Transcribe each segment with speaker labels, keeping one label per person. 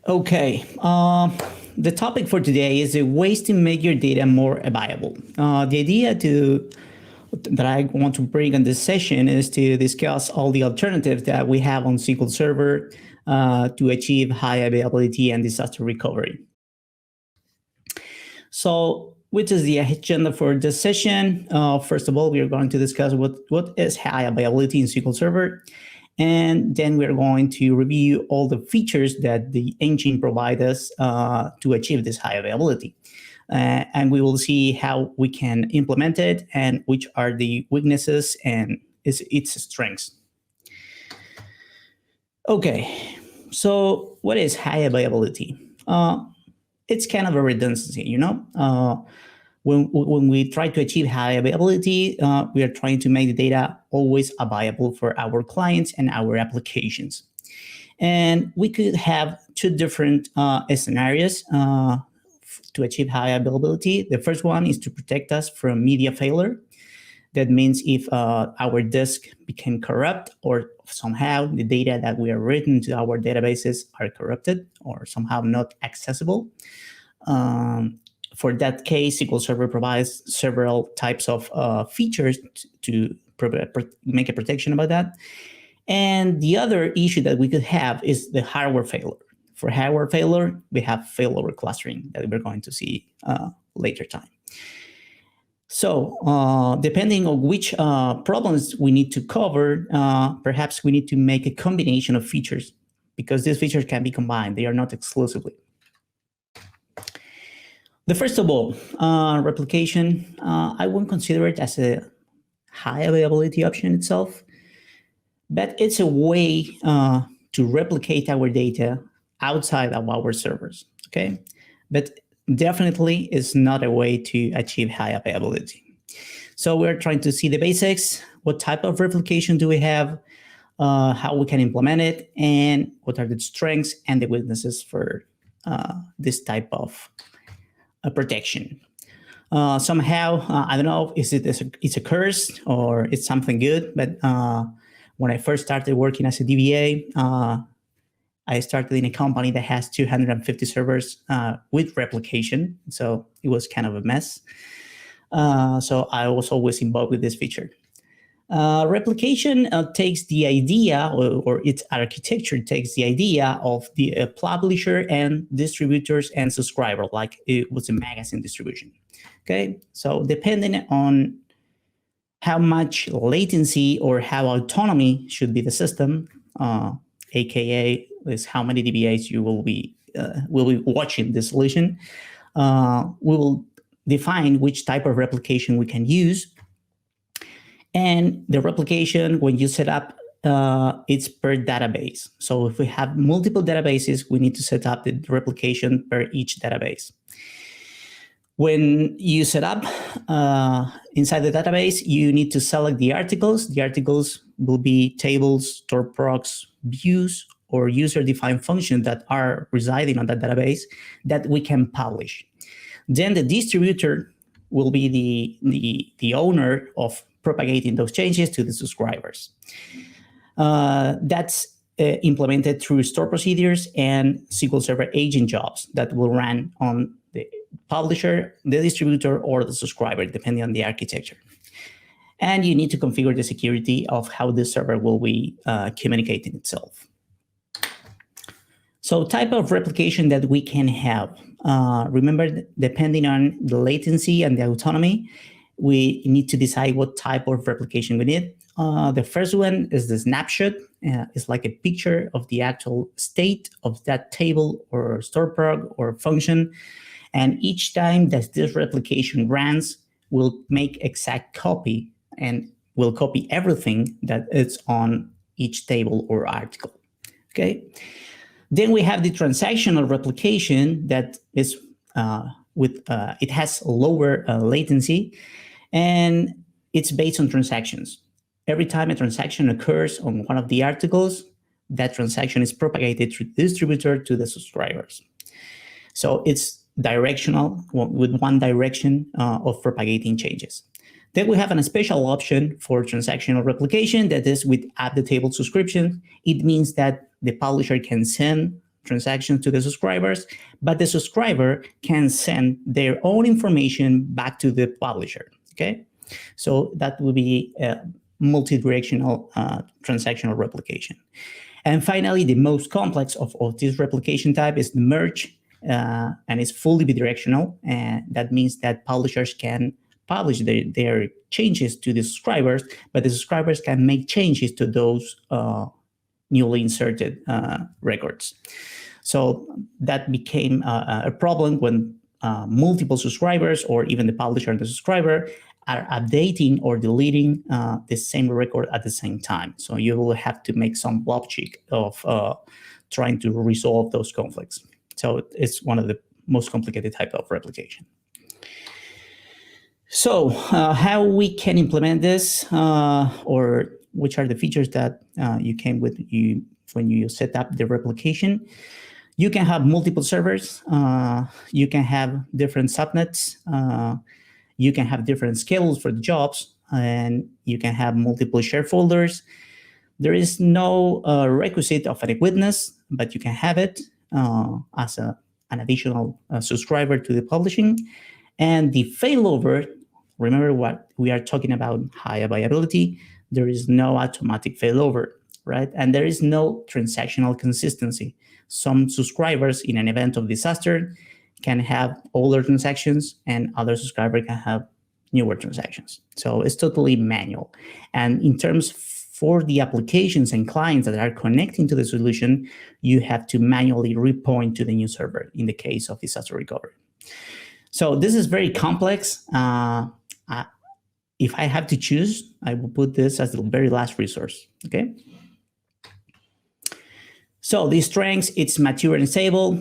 Speaker 1: Okay, the topic for today is ways to make your data more viable. The idea that I want to bring on this session is to discuss all the alternatives that we have on SQL Server to achieve high availability and disaster recovery. So, which is the agenda for this session? First of all, we are going to discuss what is high availability in SQL Server. And then we're going to review all the features that the engine provides us to achieve this high availability. And we will see how we can implement it and which are the weaknesses and its strengths. Okay, so what is high availability? It's kind of a redundancy, you know? When we try to achieve high availability, we are trying to make the data always available for our clients and our applications. And we could have two different scenarios to achieve high availability. The first one is to protect us from media failure. That means if our disk became corrupt or somehow the data that we are written to our databases are corrupted or somehow not accessible. For that case, SQL Server provides several types of features to make a protection about that. And the other issue that we could have is the hardware failure. For hardware failure, we have failover clustering that we're going to see later time. So depending on which problems we need to cover, perhaps we need to make a combination of features because these features can be combined. They are not exclusively. The first of all, replication, I won't consider it as a high availability option itself, but it's a way to replicate our data outside of our servers, okay? But definitely it's not a way to achieve high availability. So we're trying to see the basics, what type of replication do we have, how we can implement it, and what are the strengths and the weaknesses for this type of protection. Somehow, I don't know, it's a curse or it's something good, but when I first started working as a DBA, I started in a company that has 250 servers with replication, so it was kind of a mess. So I was always involved with this feature. Replication takes the idea, or its architecture takes the idea of the publisher and distributors and subscriber, like it was a magazine distribution. Okay, so depending on how much latency or how autonomy should be the system, aka is how many DBAs you will be watching the solution, we will define which type of replication we can use. And the replication, when you set up, it's per database. So if we have multiple databases, we need to set up the replication per each database. When you set up inside the database, you need to select the articles. The articles will be tables, stored procs, views, or user-defined functions that are residing on that database that we can publish. Then the distributor will be the owner of propagating those changes to the subscribers. That's implemented through store procedures and SQL Server agent jobs that will run on the publisher, the distributor, or the subscriber, depending on the architecture. And you need to configure the security of how the server will be communicating itself. So type of replication that we can have. Remember, depending on the latency and the autonomy, we need to decide what type of replication we need. The first one is the snapshot. It's like a picture of the actual state of that table or store prog or function. And each time that this replication runs, we'll make exact copy and we'll copy everything that is on each table or article. Okay. Then we have the transactional replication that is it has lower latency, and it's based on transactions. Every time a transaction occurs on one of the articles, that transaction is propagated through the distributor to the subscribers. So it's directional, with one direction of propagating changes. Then we have a special option for transactional replication that is with at the table subscription. It means that the publisher can send transactions to the subscribers, but the subscriber can send their own information back to the publisher. Okay, so that will be a multi-directional transactional replication. And finally, the most complex of this replication type is the merge, and it's fully bidirectional. And that means that publishers can publish their changes to the subscribers, but the subscribers can make changes to those newly inserted records. So that became a problem when multiple subscribers, or even the publisher and the subscriber, are updating or deleting the same record at the same time. So you will have to make some logic of trying to resolve those conflicts. So it's one of the most complicated type of replication. So how we can implement this, or which are the features that you came with when you set up the replication? You can have multiple servers. You can have different subnets. You can have different schedules for the jobs, and you can have multiple share folders. There is no requisite of a witness, but you can have it as an additional subscriber to the publishing. And the failover, remember what we are talking about, high availability. There is no automatic failover, right? And there is no transactional consistency. Some subscribers in an event of disaster can have older transactions, and other subscribers can have newer transactions. So it's totally manual. And in terms for the applications and clients that are connecting to the solution, you have to manually repoint to the new server in the case of disaster recovery. So this is very complex. If I have to choose, I will put this as the very last resource, okay? So the strengths, it's mature and stable.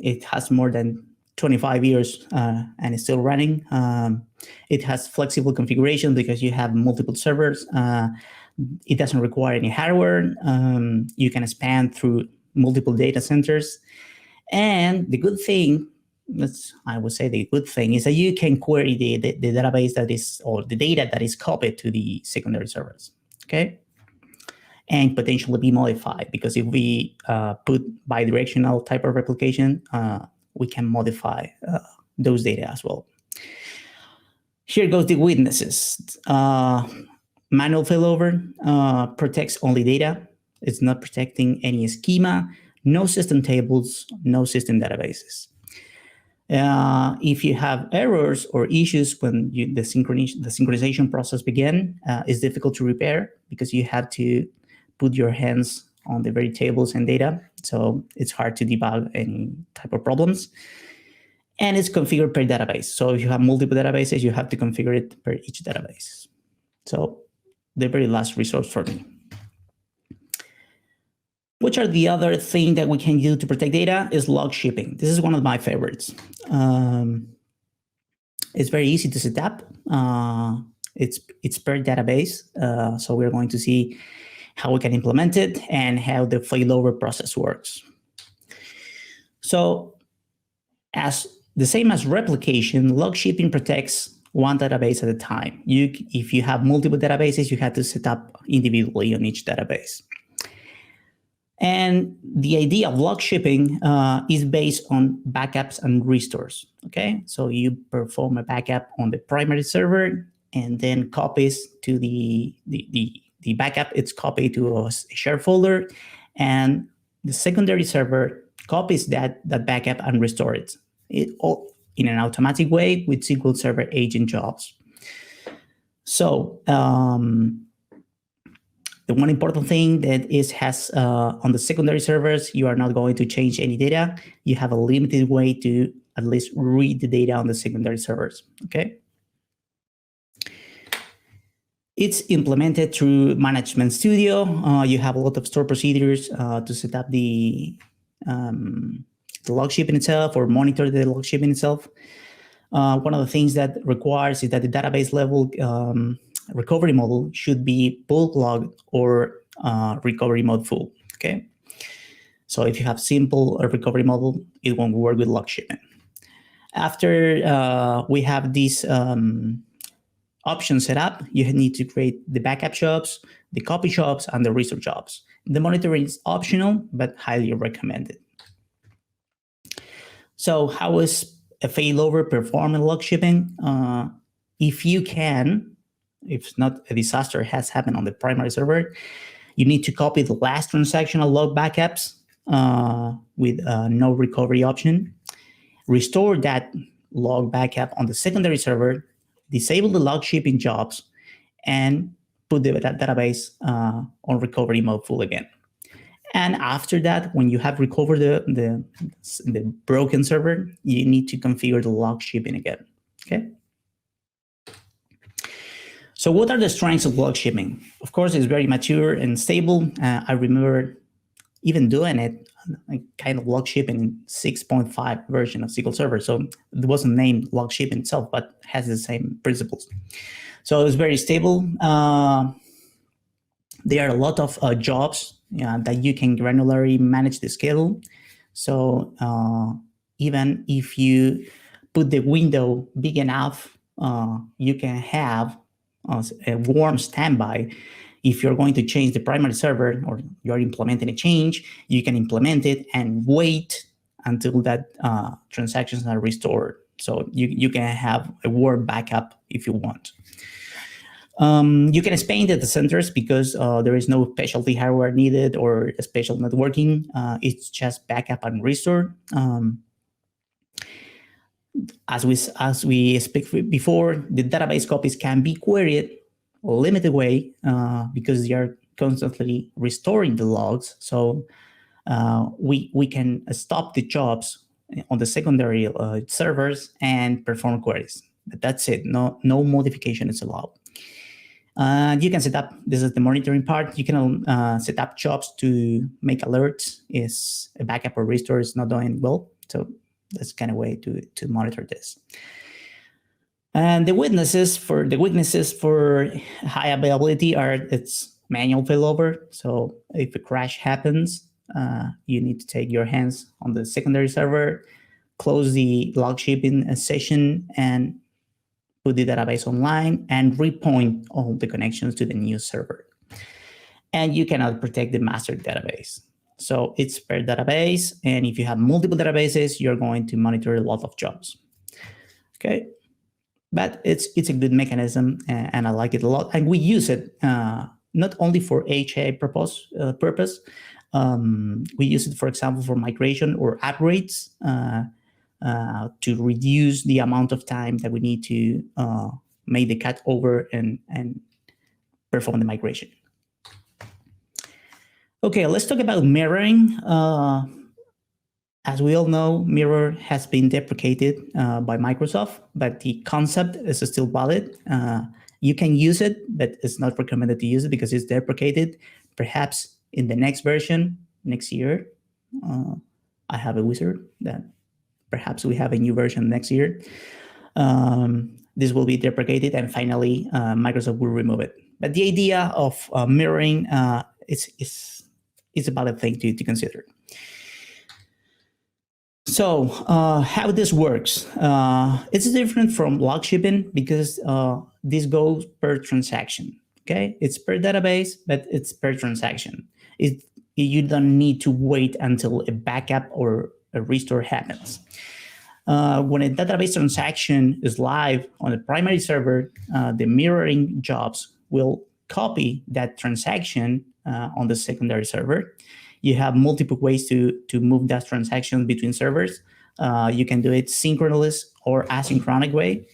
Speaker 1: It has more than 25 years and it's still running. It has flexible configuration because you have multiple servers. It doesn't require any hardware. You can expand through multiple data centers. And the good thing, I would say the good thing, is that you can query the database that is, or the data that is copied to the secondary servers, okay? And potentially be modified, because if we put bidirectional type of replication, we can modify those data as well. Here goes the weaknesses. Manual failover protects only data. It's not protecting any schema, no system tables, no system databases. If you have errors or issues when the synchronization process begin, it's difficult to repair because you have to put your hands on the very tables and data. So it's hard to debug any type of problems. And it's configured per database. So if you have multiple databases, you have to configure it per each database. So the very last resource for me. Which are the other thing that we can do to protect data is Logshipping. This is one of my favorites. It's very easy to set up. It's per database. So we're going to see how we can implement it and how the failover process works. So as the same as replication, Logshipping protects one database at a time. If you have multiple databases, you have to set up individually on each database. And the idea of Logshipping is based on backups and restores, okay? So you perform a backup on the primary server and then copies to the backup, it's copied to a share folder, and the secondary server copies that backup and restores it all in an automatic way with SQL Server agent jobs. So the one important thing that has on the secondary servers, you are not going to change any data. You have a limited way to at least read the data on the secondary servers, okay? It's implemented through Management Studio. You have a lot of store procedures to set up the Logshipping itself or monitor the Logshipping itself. One of the things that requires is that the database level recovery model should be bulk log or recovery mode full, okay? So if you have simple recovery model, it won't work with Logshipping. After we have these options set up, you need to create the backup jobs, the copy jobs, and the restore jobs. The monitoring is optional, but highly recommended, So how is a failover perform in Logshipping? If you can, if not a disaster has happened on the primary server, you need to copy the last transactional log backups with no recovery option. Restore that log backup on the secondary server, disable the log shipping jobs, and put the database on recovery mode full again. And after that, when you have recovered the broken server, you need to configure the log shipping again. Okay. So what are the strengths of log shipping? Of course, it's very mature and stable. I remember even doing it, like kind of log shipping in 6.5 version of SQL Server. So it wasn't named log shipping itself, but has the same principles. So it's very stable. There are a lot of jobs that you can granularly manage the schedule. So even if you put the window big enough, you can have a warm standby. If you're going to change the primary server or you're implementing a change, you can implement it and wait until that transactions are restored. So you can have a warm backup if you want. You can expand data centers because there is no specialty hardware needed or special networking. It's just backup and restore. As we speak before, the database copies can be queried limited way because they are constantly restoring the logs. So we can stop the jobs on the secondary servers and perform queries. But that's it. No modification is allowed. You can set up, this is the monitoring part, you can set up jobs to make alerts if a backup or restore is not doing well. So that's kind of way to monitor this. And the weaknesses for high availability are its manual failover. So if a crash happens, you need to take your hands on the secondary server, close the log shipping session, and put the database online and repoint all the connections to the new server. And you cannot protect the master database. So it's per database. And if you have multiple databases, you're going to monitor a lot of jobs. Okay. But it's a good mechanism and I like it a lot. And we use it not only for HA purpose. We use it, for example, for migration or upgrades to reduce the amount of time that we need to make the cut over and perform the migration. Okay, let's talk about mirroring. As we all know, Mirror has been deprecated by Microsoft, but the concept is still valid. You can use it, but it's not recommended to use it because it's deprecated. Perhaps in the next version, next year, I have a wizard that perhaps we have a new version next year. This will be deprecated, and finally, Microsoft will remove it. But the idea of mirroring is a valid thing to consider. So how this works, it's different from log shipping because this goes per transaction. Okay, it's per database, but it's per transaction. You don't need to wait until a backup or a restore happens. When a database transaction is live on the primary server, the mirroring jobs will copy that transaction on the secondary server. You have multiple ways to move that transaction between servers. You can do it synchronous or asynchronic way.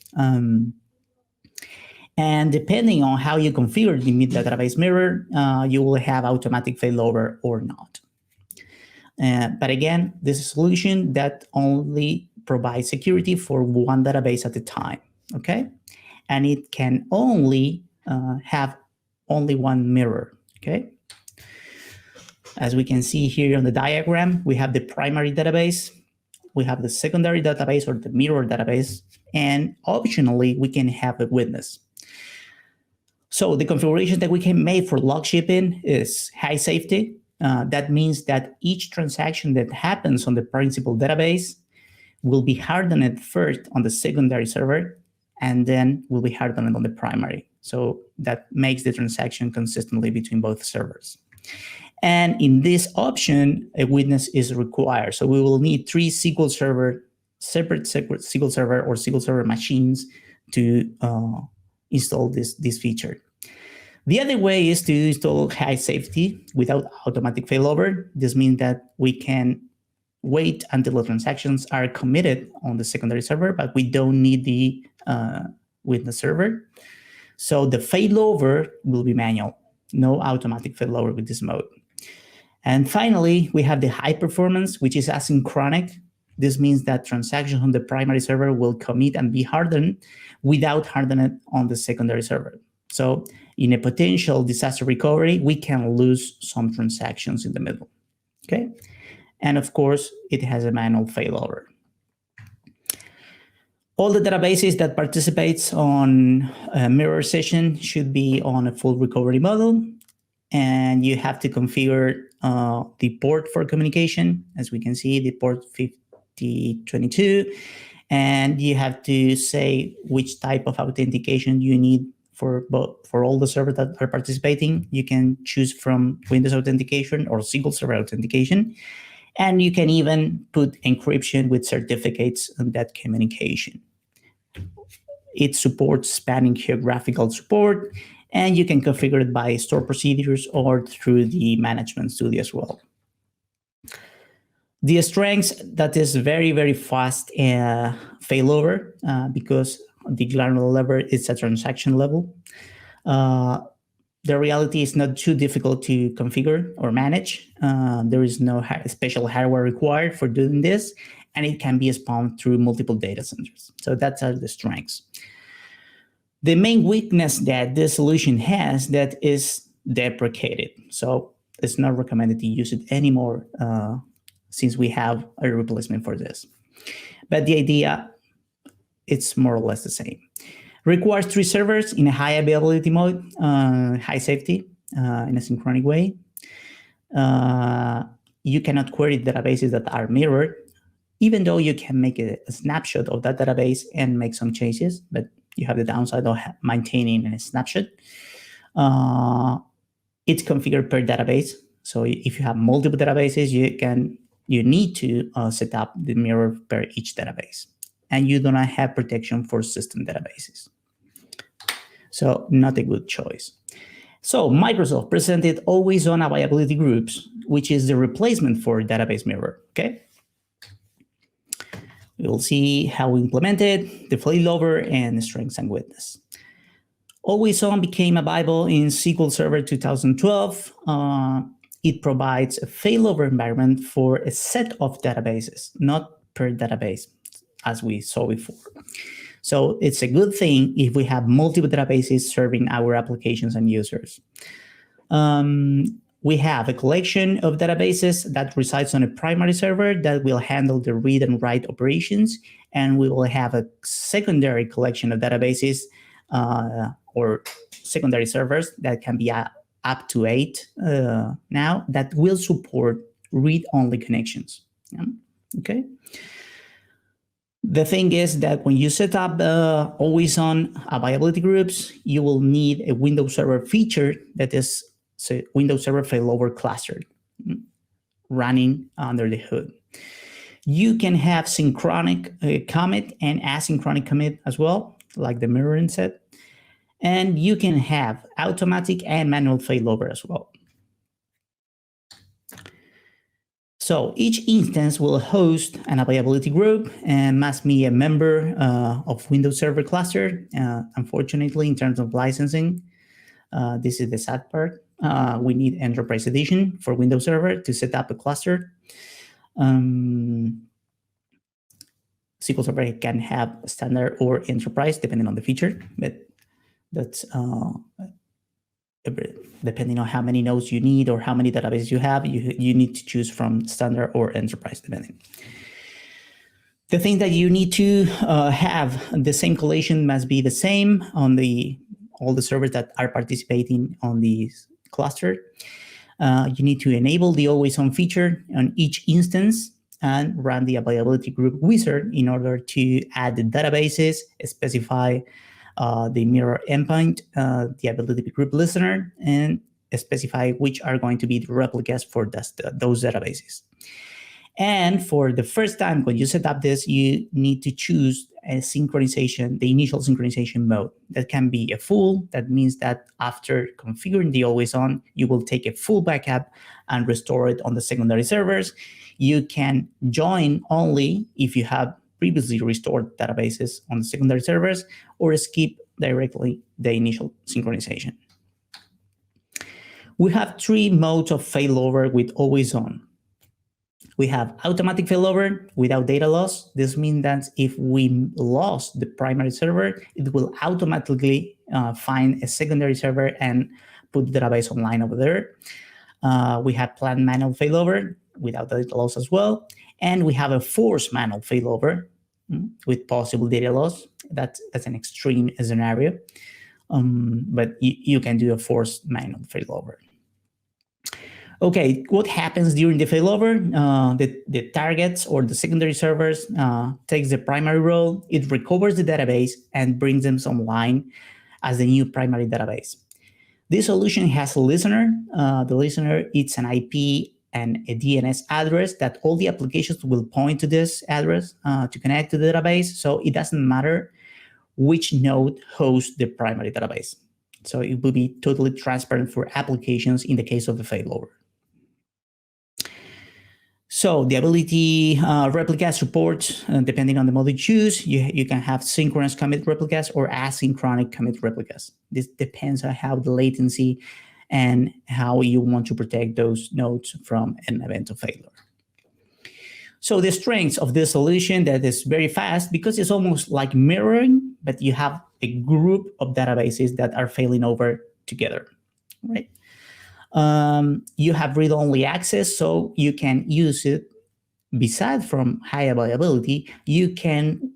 Speaker 1: And depending on how you configure the database mirror, you will have automatic failover or not. But again, this is a solution that only provides security for one database at a time, okay? And it can only have only one mirror, okay? As we can see here on the diagram, we have the primary database, we have the secondary database or the mirror database, and optionally, we can have a witness. So the configuration that we can make for log shipping is high safety. That means that each transaction that happens on the principal database will be hardened first on the secondary server, and then will be hardened on the primary. So that makes the transaction consistently between both servers. And in this option, a witness is required. So we will need 3 SQL Server separate SQL Server or SQL Server machines to install this feature. The other way is to install high safety without automatic failover. This means that we can wait until the transactions are committed on the secondary server, but we don't need the witness server. So the failover will be manual, no automatic failover with this mode. And finally, we have the high performance, which is asynchronic. This means that transactions on the primary server will commit and be hardened without hardening it on the secondary server. So in a potential disaster recovery, we can lose some transactions in the middle, okay? And of course, it has a manual failover. All the databases that participates on a mirror session should be on a full recovery model. And you have to configure the port for communication. As we can see, the port 5022. And you have to say which type of authentication you need for all the servers that are participating. You can choose from Windows authentication or SQL Server authentication. And you can even put encryption with certificates on that communication. It supports spanning geographical support, and you can configure it by store procedures or through the management studio as well. The strengths, that is very, very fast failover because the granular level is a transaction level. The reality is not too difficult to configure or manage. There is no special hardware required for doing this, and it can be spawned through multiple data centers. So that's the strengths. The main weakness that this solution has that is deprecated. So it's not recommended to use it anymore since we have a replacement for this. But the idea, it's more or less the same. Requires 3 servers in a high availability mode, high safety, in a synchronic way. You cannot query databases that are mirrored, even though you can make a snapshot of that database and make some changes, but you have the downside of maintaining a snapshot. It's configured per database. So if you have multiple databases, you need to set up the mirror per each database. And you do not have protection for system databases. So not a good choice. So Microsoft presented AlwaysOn availability groups, which is the replacement for database mirror, okay? We will see how we implement it, the failover, and strengths and weakness. AlwaysOn became available in SQL Server 2012. It provides a failover environment for a set of databases, not per database, as we saw before. So it's a good thing if we have multiple databases serving our applications and users. We have a collection of databases that resides on a primary server that will handle the read and write operations, and we will have a secondary collection of databases or secondary servers that can be up to 8 now that will support read-only connections. Okay. The thing is that when you set up AlwaysOn availability groups, you will need a Windows Server feature that is Windows Server Failover Cluster running under the hood. You can have synchronic commit and asynchronic commit as well, like the mirroring set. And you can have automatic and manual failover as well. So each instance will host an availability group and must be a member of Windows Server Cluster. Unfortunately, in terms of licensing, this is the sad part. We need Enterprise Edition for Windows Server to set up a cluster. SQL Server can have standard or enterprise depending on the feature, but that's depending on how many nodes you need or how many databases you have, you need to choose from standard or enterprise depending. The thing that you need to have, the same collation must be the same on all the servers that are participating on the cluster. You need to enable the AlwaysOn feature on each instance and run the availability group wizard in order to add the databases, specify the mirror endpoint, the availability group listener, and specify which are going to be the replicas for those databases. And for the first time, when you set up this, you need to choose a synchronization, the initial synchronization mode. That can be a full. That means that after configuring the AlwaysOn, you will take a full backup and restore it on the secondary servers. You can join only if you have previously restored databases on the secondary servers, or skip directly the initial synchronization. We have 3 modes of failover with AlwaysOn. We have automatic failover without data loss. This means that if we lost the primary server, it will automatically find a secondary server and put the database online over there. We have planned manual failover without data loss as well. And we have a forced manual failover with possible data loss. That's an extreme scenario. But you can do a forced manual failover. Okay, what happens during the failover? The targets or the secondary servers takes the primary role, it recovers the database and brings them online as the new primary database. This solution has a listener. The listener, it's an IP and a DNS address that all the applications will point to this address to connect to the database. So it doesn't matter which node hosts the primary database. So it will be totally transparent for applications in the case of the failover. So the ability replica support, depending on the mode you choose, you can have synchronous commit replicas or asynchronic commit replicas. This depends on how the latency and how you want to protect those nodes from an event of failure. So the strengths of this solution, that is very fast because it's almost like mirroring, but you have a group of databases that are failing over together, right? You have read-only access, so you can use it. Besides from high availability, you can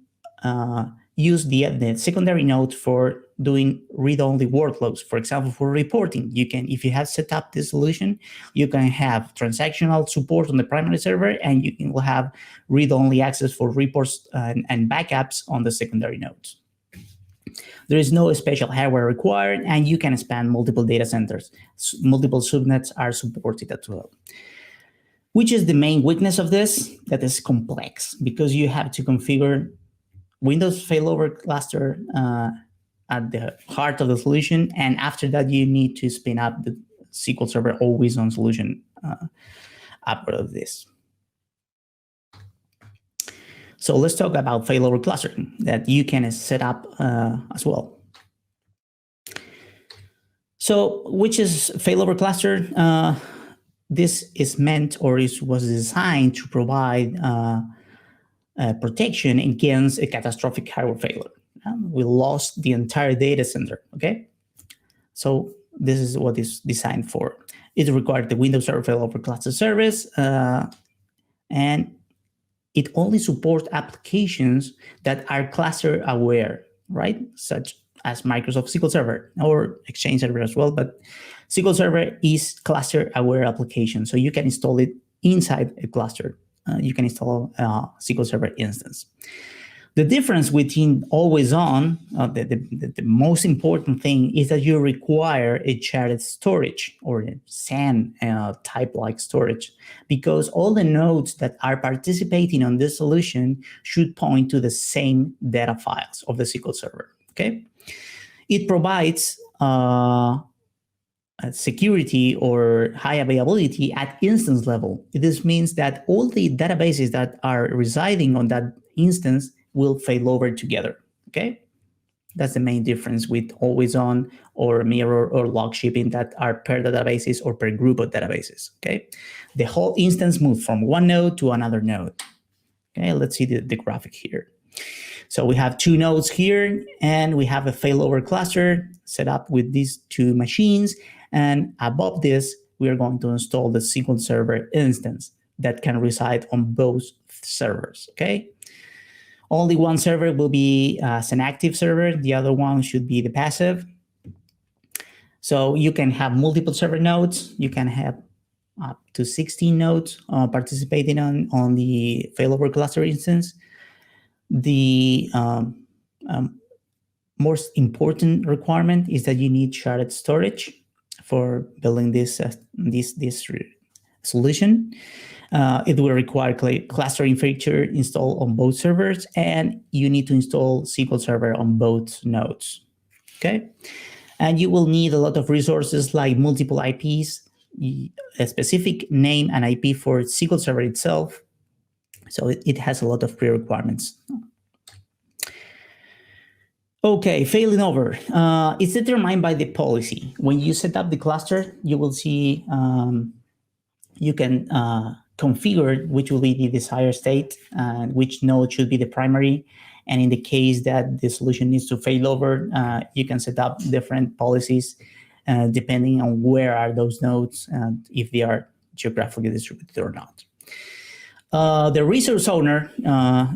Speaker 1: use the secondary node for doing read-only workloads. For example, for reporting, you can, if you have set up this solution, you can have transactional support on the primary server, and you will have read-only access for reports and backups on the secondary nodes. There is no special hardware required, and you can expand multiple data centers. Multiple subnets are supported as well. Which is the main weakness of this? That is complex, because you have to configure Windows Failover Cluster at the heart of the solution, and after that you need to spin up the SQL Server AlwaysOn solution out of this. So let's talk about failover clustering that you can set up as well. So which is failover cluster? This is meant, or was designed to provide protection against a catastrophic hardware failure. We lost the entire data center, okay? So this is what it's designed for. It requires the Windows Server Failover Cluster service, and it only supports applications that are cluster aware, right? Such as Microsoft SQL Server or Exchange Server as well, but SQL Server is cluster aware application. So you can install it inside a cluster. You can install a SQL Server instance. The difference between AlwaysOn, the most important thing is that you require a shared storage or a SAN type-like storage, because all the nodes that are participating on this solution should point to the same data files of the SQL Server, okay? It provides security or high availability at instance level. This means that all the databases that are residing on that instance will fail over together, okay? That's the main difference with AlwaysOn or Mirror or Logshipping that are per databases or per group of databases, okay? The whole instance moves from one node to another node. Okay, let's see the graphic here. So we have 2 nodes here, and we have a failover cluster set up with these 2 machines. And above this, we are going to install the SQL Server instance that can reside on both servers, okay? Only one server will be as an active server. The other one should be the passive. So you can have multiple server nodes. You can have up to 16 nodes participating on the failover cluster instance. The most important requirement is that you need shared storage for building this solution. It will require clustering feature installed on both servers, and you need to install SQL Server on both nodes. Okay, and you will need a lot of resources like multiple IPs, a specific name and IP for SQL Server itself. So it has a lot of pre-requirements. Okay, failing over. It's determined by the policy. When you set up the cluster, you will see you can configure which will be the desired state and which node should be the primary. And in the case that the solution needs to fail over, you can set up different policies depending on where are those nodes and if they are geographically distributed or not. The resource owner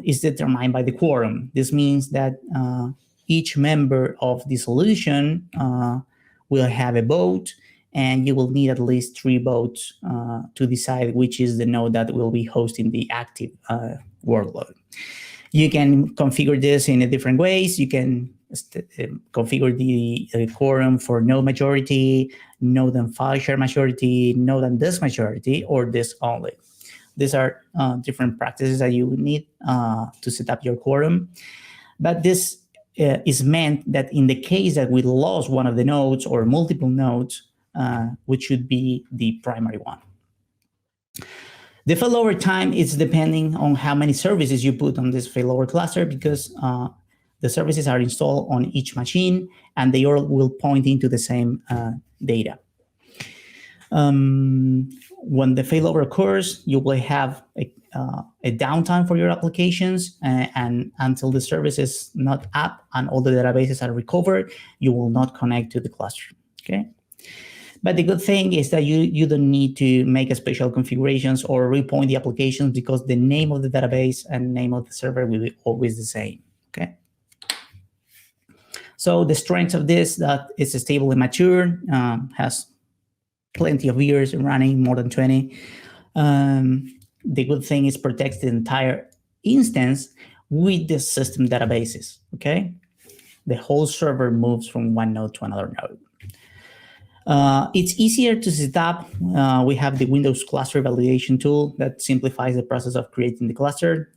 Speaker 1: is determined by the quorum. This means that each member of the solution will have a vote, and you will need at least 3 votes to decide which is the node that will be hosting the active workload. You can configure this in different ways. You can configure the quorum for node majority, node and file share majority, node and disk majority, or disk only. These are different practices that you would need to set up your quorum. But this is meant that in the case that we lost one of the nodes or multiple nodes, which should be the primary one. The failover time is depending on how many services you put on this failover cluster, because the services are installed on each machine and they all will point into the same data. When the failover occurs, you will have a downtime for your applications, and until the service is not up and all the databases are recovered, you will not connect to the cluster. Okay. But the good thing is that you don't need to make a special configurations or repoint the applications, because the name of the database and name of the server will be always the same. Okay. So the strength of this, that it's stable and mature, has plenty of years running, more than 20. The good thing is protects the entire instance with the system databases. Okay. The whole server moves from one node to another node. It's easier to set up. We have the Windows cluster validation tool that simplifies the process of creating the cluster,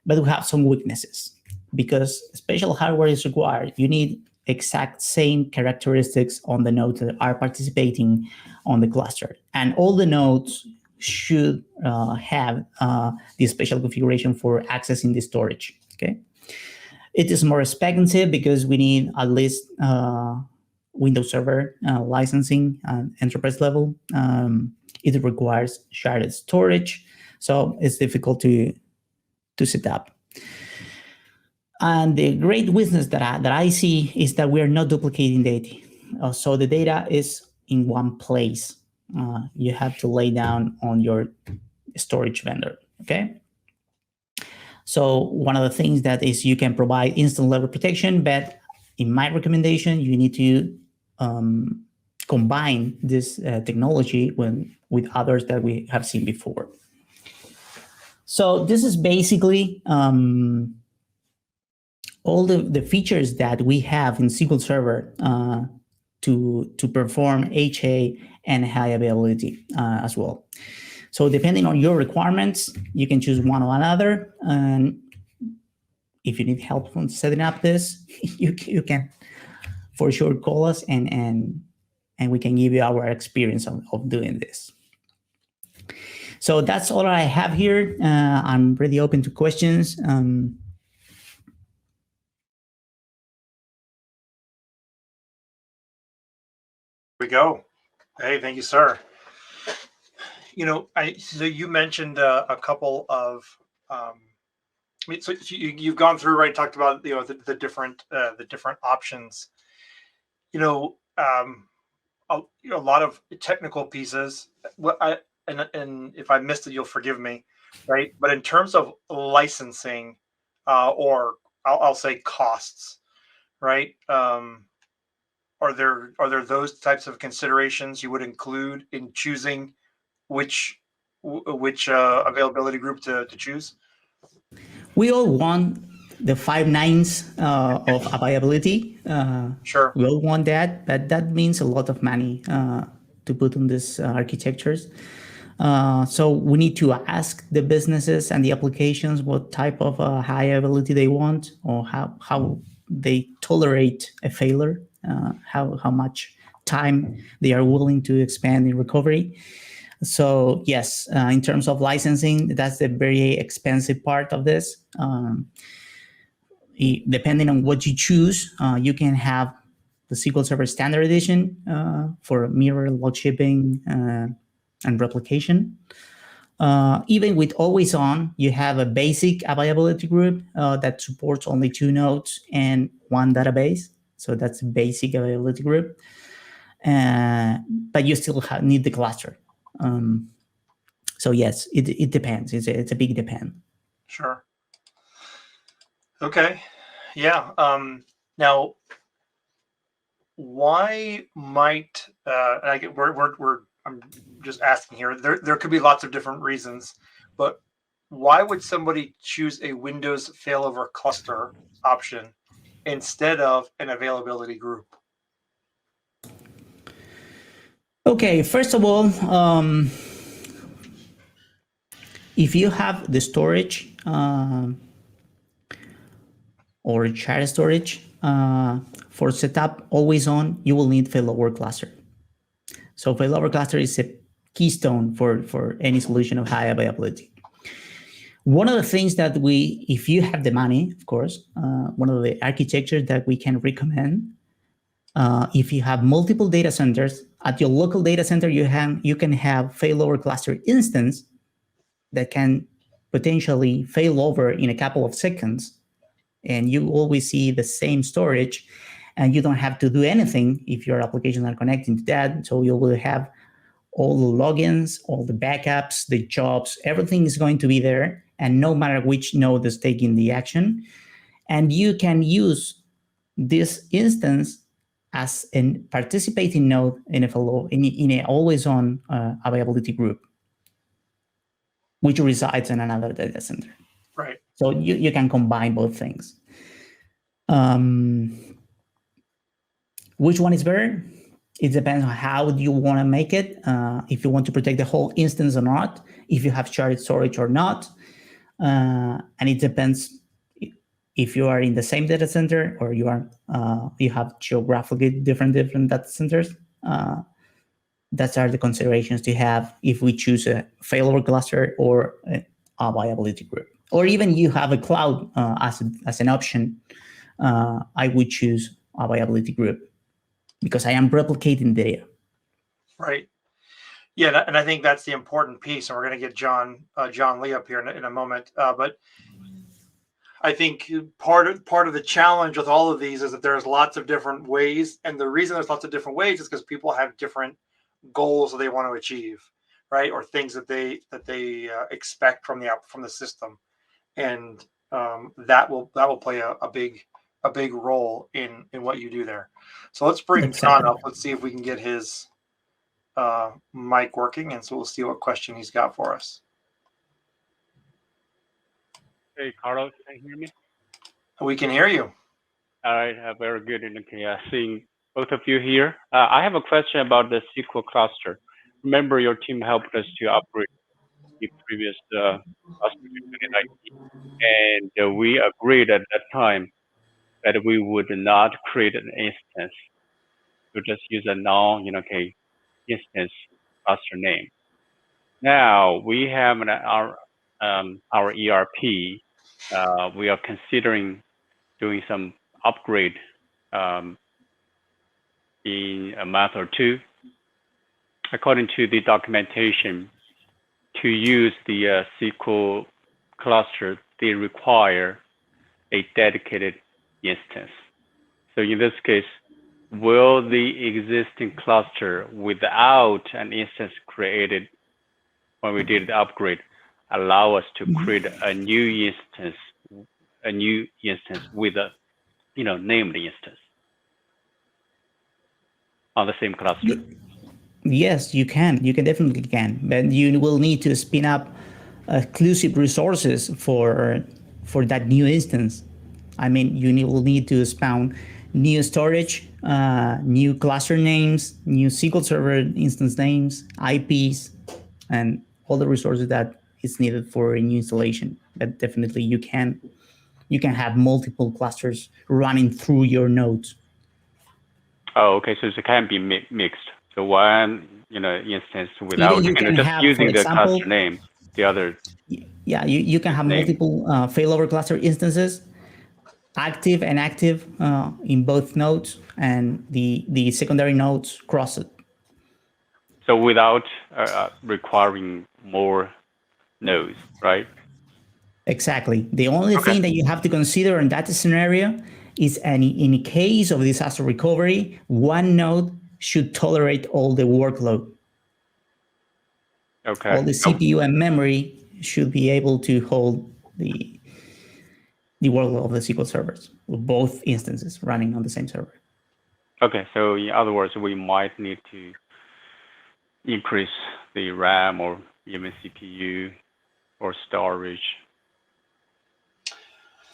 Speaker 1: but we have some weaknesses because special hardware is required. You need exact same characteristics on the nodes that are participating on the cluster, and all the nodes should have the special configuration for accessing the storage. Okay, it is more expensive because we need at least Windows Server licensing enterprise level. It requires shared storage, so it's difficult to set up. And the great weakness that I see is that we are not duplicating data. So the data is in one place. You have to lay down on your storage vendor. Okay. So one of the things that is you can provide instant level protection, but in my recommendation, you need to combine this technology with others that we have seen before. So this is basically all the features that we have in SQL Server to perform HA and high availability as well. So depending on your requirements, you can choose one or another. And if you need help on setting up this, you can for sure call us and we can give you our experience of doing this. So that's all I have here. I'm really open to questions.
Speaker 2: Here we go. Hey, thank you, sir. You know, so you mentioned a couple of, so you've gone through, right? Talked about the different options. You know, a lot of technical pieces. And if I missed it, you'll forgive me, right? But in terms of licensing, or I'll say costs, right? Are there those types of considerations you would include in choosing which availability group to choose?
Speaker 1: We all want the 5 nines of availability.
Speaker 2: Sure.
Speaker 1: We all want that, but that means a lot of money to put on these architectures. So we need to ask the businesses and the applications what type of high availability they want, or how they tolerate a failure, how much time they are willing to expand in recovery. So yes, in terms of licensing, that's the very expensive part of this. Depending on what you choose, you can have the SQL Server Standard Edition for mirror, Logshipping, and replication. Even with AlwaysOn, you have a basic availability group that supports only 2 nodes and 1 database. So that's a basic availability group. But you still need the cluster. So yes, it depends. It's a big depend.
Speaker 2: Sure. Okay. Yeah. Now, why might I'm just asking here. There could be lots of different reasons, but why would somebody choose a Windows failover cluster option instead of an availability group?
Speaker 1: Okay, first of all, if you have the storage or shared storage for setup AlwaysOn, you will need Failover Cluster. So Failover Cluster is a keystone for any solution of high availability. One of the things that if you have the money, of course, one of the architectures that we can recommend, if you have multiple data centers, at your local data center, you can have Failover Cluster instance that can potentially fail over in a couple of seconds, and you always see the same storage, and you don't have to do anything if your applications are connecting to that. So you will have all the logins, all the backups, the jobs, everything is going to be there, and no matter which node is taking the action. And you can use this instance as a participating node in a AlwaysOn availability group, which resides in another data center.
Speaker 2: Right.
Speaker 1: So you can combine both things. Which one is better? It depends on how you want to make it. If you want to protect the whole instance or not, if you have shared storage or not. And it depends if you are in the same data center or you have geographically different data centers. That are the considerations to have if we choose a failover cluster or a availability group. Or even you have a cloud as an option, I would choose availability group because I am replicating data.
Speaker 2: Right. Yeah, and I think that's the important piece, and we're going to get John Lee up here in a moment. But I think part of the challenge with all of these is that there's lots of different ways, and the reason there's lots of different ways is because people have different goals that they want to achieve, right, or things that they expect from the system, and that will play a big role in what you do there. So let's bring John up. Let's see if we can get his mic working, and so we'll see what question he's got for us.
Speaker 3: Hey, Carlos, can you hear me?
Speaker 2: We can hear you.
Speaker 3: All right, very good. Okay, seeing both of you here. I have a question about the SQL cluster. Remember, your team helped us to upgrade the previous cluster in 2019, and we agreed at that time that we would not create an instance. We just use a instance cluster name. Now we have our ERP. We are considering doing some upgrade in a month or two. According to the documentation, to use the SQL cluster, they require a dedicated instance. So in this case, will the existing cluster without an instance created when we did the upgrade allow us to create a new instance with a named instance on the same cluster?
Speaker 1: Yes, you can. You can definitely can, but you will need to spin up exclusive resources for that new instance. I mean, you will need to spawn new storage, new cluster names, new SQL Server instance names, IPs, and all the resources that is needed for a new installation. But definitely you can have multiple clusters running through your nodes.
Speaker 3: Oh, okay. So it can be mixed. So one, instance without
Speaker 1: You can
Speaker 3: just
Speaker 1: have,
Speaker 3: using
Speaker 1: for
Speaker 3: the
Speaker 1: example,
Speaker 3: cluster name, the other.
Speaker 1: Yeah, you can have
Speaker 3: name.
Speaker 1: multiple failover cluster instances, active and active in both nodes, and the secondary nodes cross it.
Speaker 3: So without requiring more nodes, right?
Speaker 1: Exactly. The only thing that you have to consider in that scenario is in case of disaster recovery, one node should tolerate all the workload.
Speaker 3: Okay.
Speaker 1: All the CPU and memory should be able to hold the workload of the SQL servers, both instances running on the same server.
Speaker 3: Okay. So in other words, we might need to increase the RAM or even CPU or storage.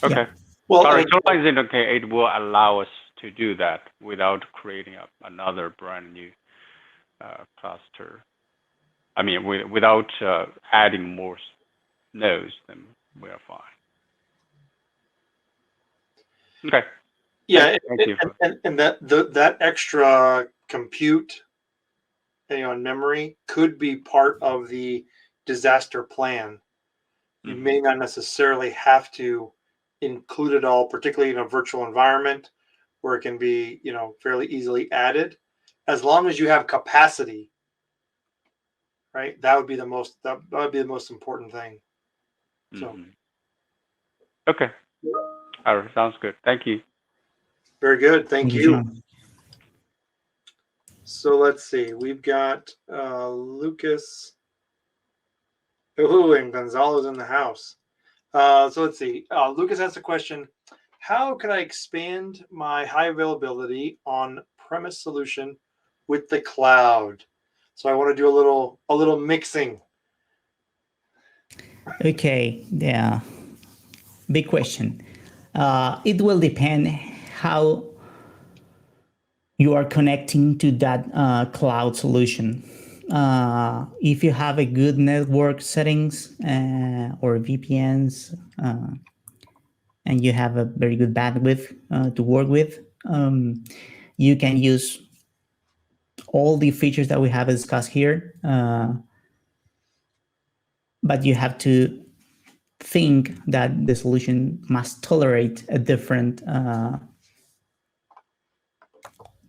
Speaker 3: Okay.
Speaker 1: Yeah.
Speaker 2: Well,
Speaker 3: Sorry, so long as it will allow us to do that without creating another brand new cluster. I mean, without adding more nodes, then we are fine. Okay.
Speaker 2: Yeah,
Speaker 3: Thank you.
Speaker 2: and that extra compute, in memory could be part of the disaster plan. You may not necessarily have to include it all, particularly in a virtual environment where it can be, fairly easily added, as long as you have capacity. Right, that would be the most important thing. So,
Speaker 3: okay, all right, sounds good. Thank you.
Speaker 2: Very good, thank you.
Speaker 1: John.
Speaker 2: So let's see, we've got Lucas. Oh, and Gonzalo's in the house. So let's see. Lucas asked a question: how can I expand my high availability on-premise solution with the cloud? So I want to do a little mixing.
Speaker 1: Okay, yeah, big question. It will depend how you are connecting to that cloud solution. If you have a good network settings or VPNs, and you have a very good bandwidth to work with, you can use all the features that we have discussed here. But you have to think that the solution must tolerate a different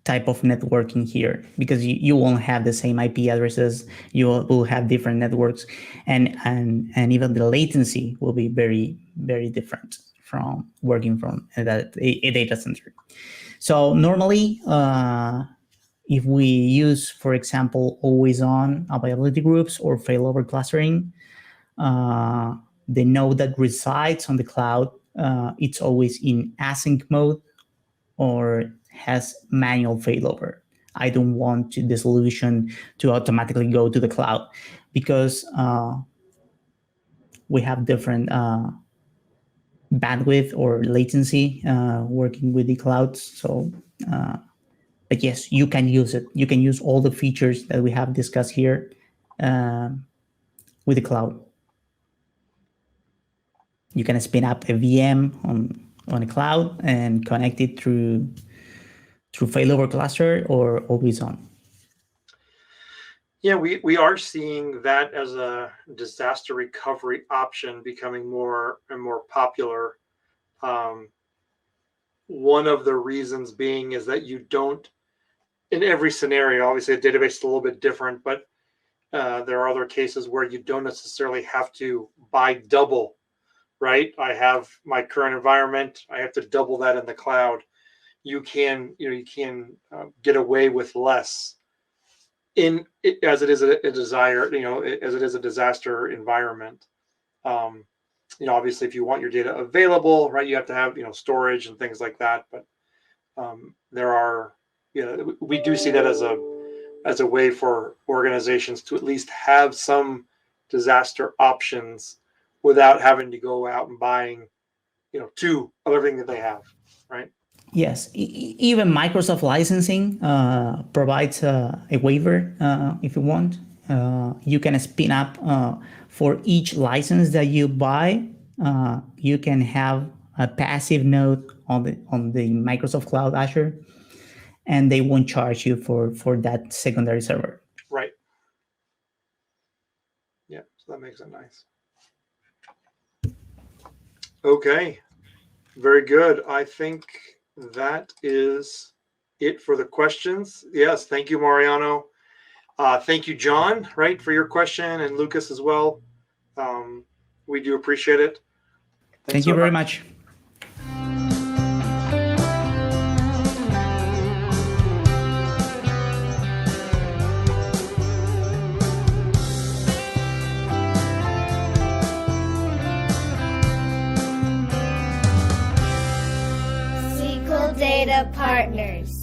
Speaker 1: type of networking here, because you won't have the same IP addresses. You will have different networks, and even the latency will be very, very different from working from a data center. So normally, if we use, for example, AlwaysOn availability groups or failover clustering, the node that resides on the cloud, it's always in async mode or has manual failover. I don't want the solution to automatically go to the cloud, because we have different bandwidth or latency working with the clouds. So, but yes, you can use it. You can use all the features that we have discussed here with the cloud. You can spin up a VM on a cloud and connect it through Failover Cluster or AlwaysOn.
Speaker 2: Yeah, we are seeing that as a disaster recovery option becoming more and more popular. One of the reasons being is that you don't, in every scenario, obviously a database is a little bit different, but there are other cases where you don't necessarily have to buy double, right? I have my current environment, I have to double that in the cloud. You can get away with less as it is a desire, as it is a disaster environment. Obviously, if you want your data available, right, you have to have storage and things like that. But there are, we do see that as a way for organizations to at least have some disaster options without having to go out and buying, two of everything that they have, right?
Speaker 1: Yes, even Microsoft licensing provides a waiver if you want. you can spin up for each license that you buy. You can have a passive node on the Microsoft Cloud Azure, and they won't charge you for that secondary server.
Speaker 2: Right. Yeah, so that makes it nice. Okay, very good. I think that is it for the questions. Yes, thank you, Mariano. Thank you, John, right, for your question, and Lucas as well. We do appreciate it.
Speaker 1: Thank you very much.
Speaker 4: SQL Data Partners.